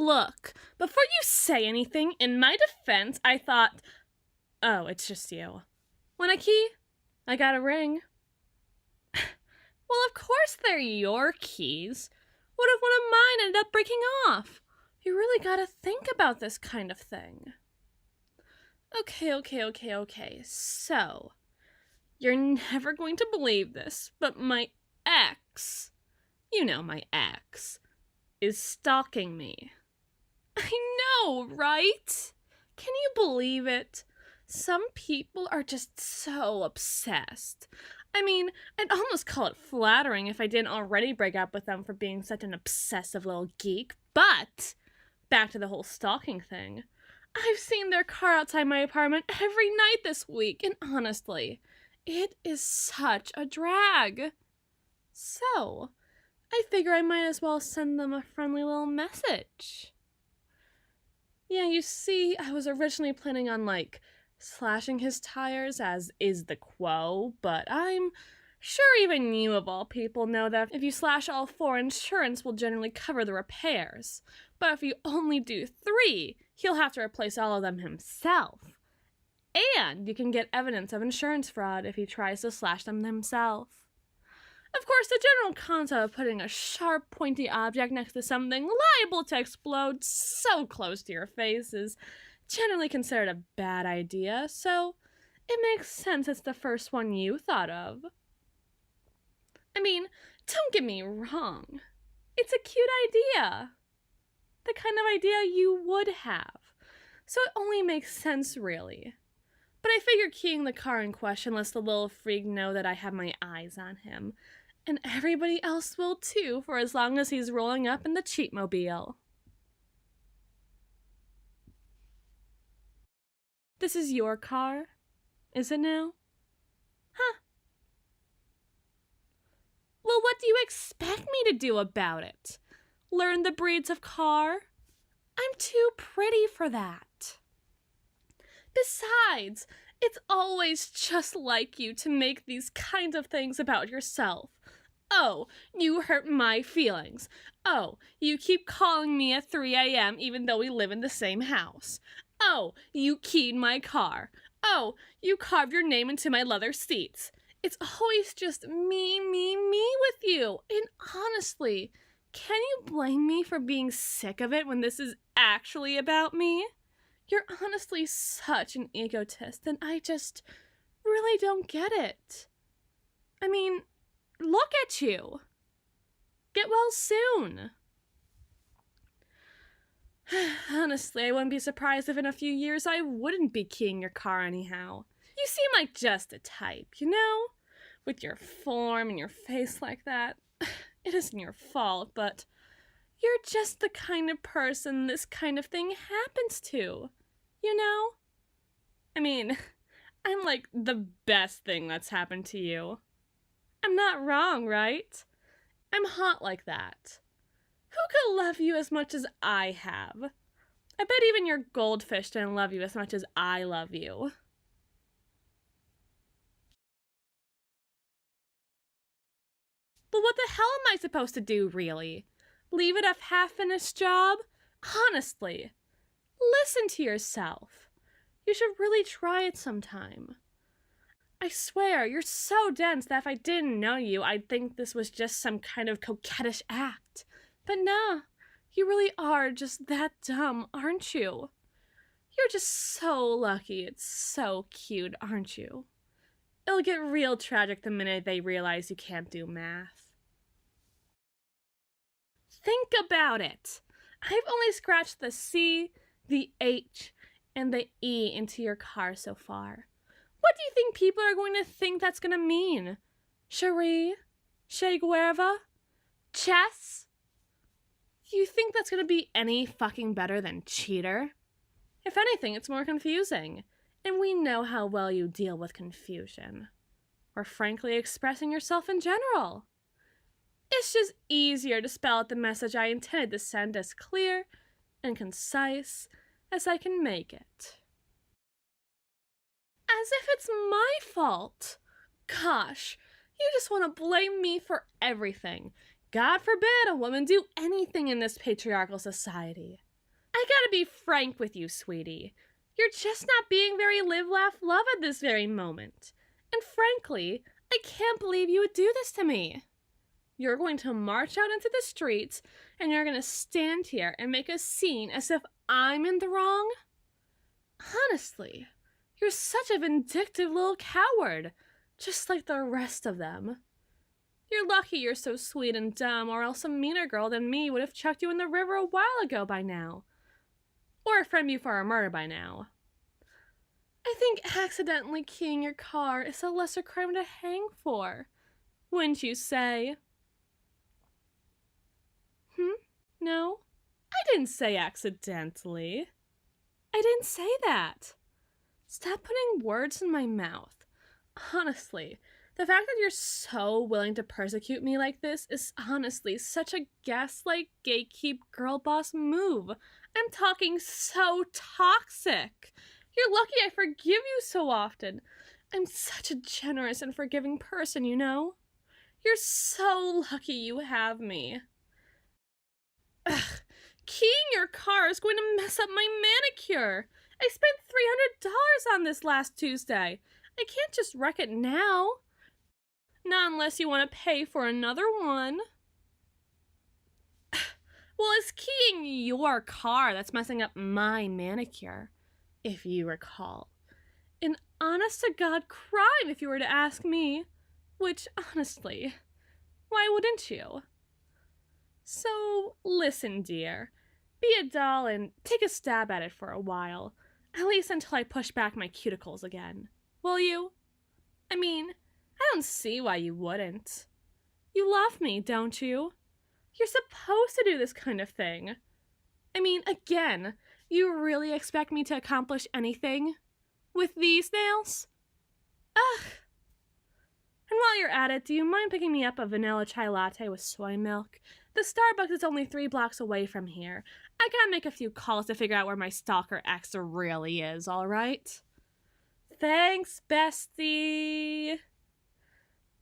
Look, before you say anything, in my defense, I thought, oh, it's just you. Want a key? I got a ring. Well, of course they're your keys. What if one of mine ended up breaking off? You really gotta think about this kind of thing. Okay. So, you're never going to believe this, but my ex, my ex, is stalking me. I know, right? Can you believe it? Some people are just so obsessed. I mean, I'd almost call it flattering if I didn't already break up with them for being such an obsessive little geek. But, back to the whole stalking thing. I've seen their car outside my apartment every night this week, and honestly, it is such a drag. So, I figure I might as well send them a friendly little message. Yeah, you see, I was originally planning on, slashing his tires, as is the quo, but I'm sure even you of all people know that if you slash all 4, insurance will generally cover the repairs. But if you only do 3, he'll have to replace all of them himself. And you can get evidence of insurance fraud if he tries to slash them himself. Of course, the general concept of putting a sharp, pointy object next to something liable to explode so close to your face is generally considered a bad idea, so it makes sense it's the first one you thought of. I mean, don't get me wrong. It's a cute idea. The kind of idea you would have. So it only makes sense, really. But I figure keying the car in question lets the little freak know that I have my eyes on him. And everybody else will too, for as long as he's rolling up in the Cheatmobile. This is your car, is it now? Huh. Well, what do you expect me to do about it? Learn the breeds of car? I'm too pretty for that. Besides, it's always just like you to make these kinds of things about yourself. Oh, you hurt my feelings. Oh, you keep calling me at 3 a.m. even though we live in the same house. Oh, you keyed my car. Oh, you carved your name into my leather seats. It's always just me with you. And honestly, can you blame me for being sick of it when this is actually about me? You're honestly such an egotist, and I just really don't get it. I mean, look at you. Get well soon. Honestly, I wouldn't be surprised if in a few years I wouldn't be keying your car anyhow. You seem like just a type, you know? With your form and your face like that. It isn't your fault, but you're just the kind of person this kind of thing happens to, you know? I mean, I'm like the best thing that's happened to you. I'm not wrong, right? I'm hot like that. Who could love you as much as I have? I bet even your goldfish didn't love you as much as I love you. But what the hell am I supposed to do, really? Leave it a half-finished job? Honestly, listen to yourself. You should really try it sometime. I swear, you're so dense that if I didn't know you, I'd think this was just some kind of coquettish act. But nah, you really are just that dumb, aren't you? You're just so lucky it's so cute, aren't you? It'll get real tragic the minute they realize you can't do math. Think about it. I've only scratched the C, the H, and the E into your car so far. What do you think people are going to think that's going to mean? Cherie? Che Guevara? Chess? Do you think that's going to be any fucking better than cheater? If anything, it's more confusing. And we know how well you deal with confusion. Or frankly, expressing yourself in general. It's just easier to spell out the message I intended to send as clear and concise as I can make it. As if it's my fault. Gosh, you just want to blame me for everything. God forbid a woman do anything in this patriarchal society. be frank with you, sweetie. You're just not being very live, laugh, love at this very moment. And frankly, I can't believe you would do this to me. You're going to march out into the streets, and you're going to stand here and make a scene as if I'm in the wrong? Honestly, you're such a vindictive little coward, just like the rest of them. You're lucky you're so sweet and dumb, or else a meaner girl than me would have chucked you in the river a while ago by now. Or framed you for a murder by now. I think accidentally keying your car is a lesser crime to hang for, wouldn't you say? No? I didn't say accidentally. I didn't say that. Stop putting words in my mouth. Honestly, the fact that you're so willing to persecute me like this is honestly such a gaslight, gatekeep, girl boss move. I'm talking so toxic. You're lucky I forgive you so often. I'm such a generous and forgiving person, you know? You're so lucky you have me. Ugh, keying your car is going to mess up my manicure. I spent $300 on this last Tuesday. I can't just wreck it now. Not unless you want to pay for another one. Well, it's keying your car that's messing up my manicure, if you recall. An honest-to-God crime, if you were to ask me. Which, honestly, why wouldn't you? So, listen, dear. Be a doll and take a stab at it for a while. At least until I push back my cuticles again. Will you? I mean, I don't see why you wouldn't. You love me, don't you? You're supposed to do this kind of thing. I mean, again, you really expect me to accomplish anything? With these nails? Ugh. And while you're at it, do you mind picking me up a vanilla chai latte with soy milk? The Starbucks is only 3 blocks away from here. I gotta make a few calls to figure out where my stalker ex really is, alright? Thanks, bestie!